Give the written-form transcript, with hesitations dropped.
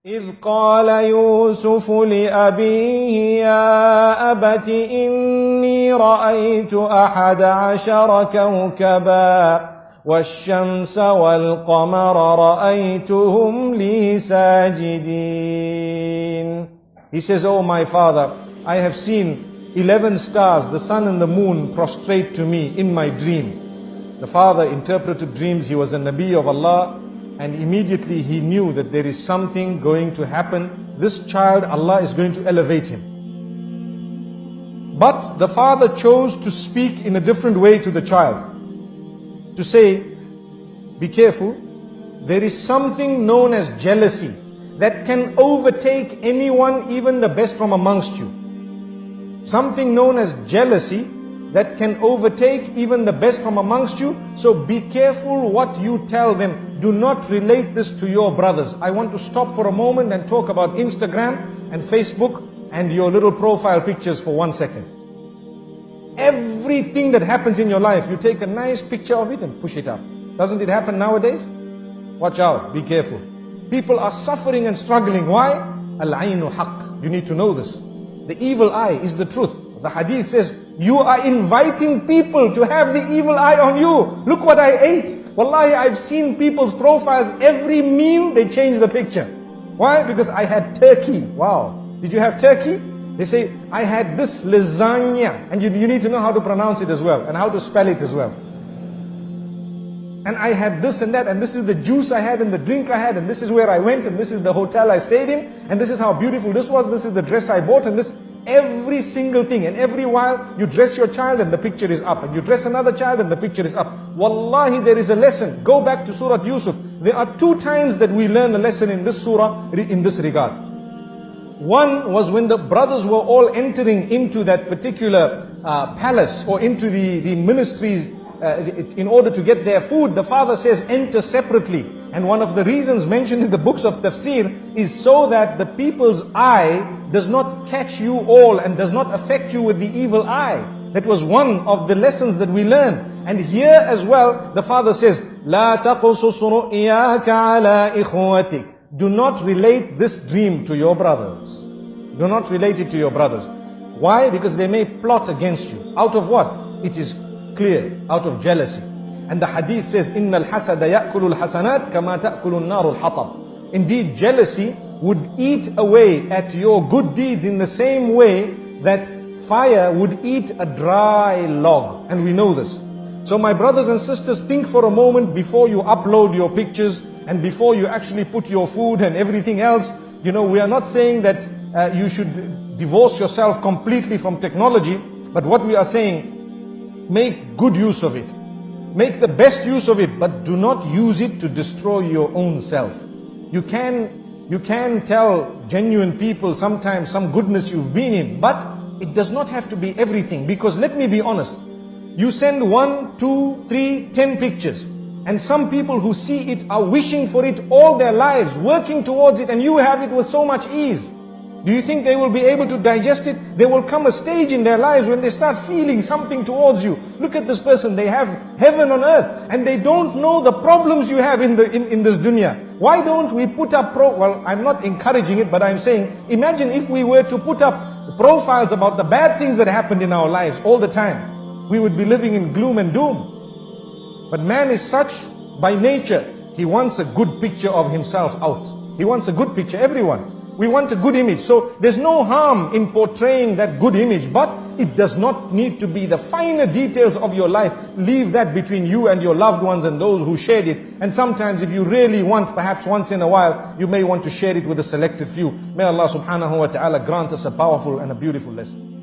إذ قال يوسف لأبيه يا أبت إني رأيت 11 كوكبا والشمس والقمر رأيتهم لي ساجدين. He says, oh my father, I have seen 11 stars, the sun and the moon, prostrate to me in my dream. The father interpreted dreams. He was a Nabi of Allah, and immediately he knew that there is something going to happen. This child, Allah is going to elevate him. But the father chose to speak in a different way to the child, to say, be careful, there is something known as jealousy that can overtake anyone, even the best from amongst you. Something known as jealousy that can overtake even the best from amongst you. So be careful what you tell them. Do not relate this to your brothers. I want to stop for a moment and talk about Instagram and Facebook and your little profile pictures for 1 second. Everything that happens in your life, you take a nice picture of it and push it up. Doesn't it happen nowadays? Watch out, be careful. People are suffering and struggling. Why? Al-aynu haqq. You need to know this. The evil eye is the truth. The hadith says, you are inviting people to have the evil eye on you. Look what I ate. Wallahi, I've seen people's profiles. Every meal, they change the picture. Why? Because I had turkey. Wow. Did you have turkey? They say, I had this lasagna. And you need to know how to pronounce it as well, and how to spell it as well. And I had this and that, and this is the juice I had, and the drink I had, and this is where I went, and this is the hotel I stayed in, and this is how beautiful this was, this is the dress I bought, and this, every single thing. And every while, you dress your child and the picture is up, and you dress another child and the picture is up. Wallahi, there is a lesson. Go back to Surah Yusuf. There are 2 times that we learn a lesson in this surah, in this regard. One was when the brothers were all entering into that particular palace, or into the ministries, in order to get their food. The father says, enter separately. And one of the reasons mentioned in the books of tafsir is so that the people's eye does not catch you all and does not affect you with the evil eye. That was one of the lessons that we learned. And here as well, the father says, لا تقصص رؤياك على إخوتك. Do not relate this dream to your brothers. Do not relate it to your brothers. Why? Because they may plot against you. Out of what? It is clear, out of jealousy. And the hadith says, إِنَّ الْحَسَدَ يَأْكُلُ الْحَسَنَاتِ كَمَا تَأْكُلُ النَّارُ الْحَطَبِ. Indeed, jealousy would eat away at your good deeds in the same way that fire would eat a dry log. And we know this. So my brothers and sisters, think for a moment before you upload your pictures and before you actually put your food and everything else. You know, we are not saying that you should divorce yourself completely from technology, but what we are saying, make good use of it. Make the best use of it, but do not use it to destroy your own self. You can tell genuine people sometimes some goodness you've been in, but it does not have to be everything. Because let me be honest, you send 1, 2, 3, 10 pictures, and some people who see it are wishing for it all their lives, working towards it, and you have it with so much ease. Do you think they will be able to digest it? There will come a stage in their lives when they start feeling something towards you. Look at this person, they have heaven on earth, and they don't know the problems you have in this dunya. Why don't we put up well, I'm not encouraging it, but I'm saying, imagine if we were to put up profiles about the bad things that happened in our lives all the time. We would be living in gloom and doom. But man is such by nature. He wants a good picture of himself out. He wants a good picture, everyone. We want a good image. So there's no harm in portraying that good image, but it does not need to be the finer details of your life. Leave that between you and your loved ones and those who shared it. And sometimes if you really want, perhaps once in a while, you may want to share it with a selected few. May Allah subhanahu wa ta'ala grant us a powerful and a beautiful lesson.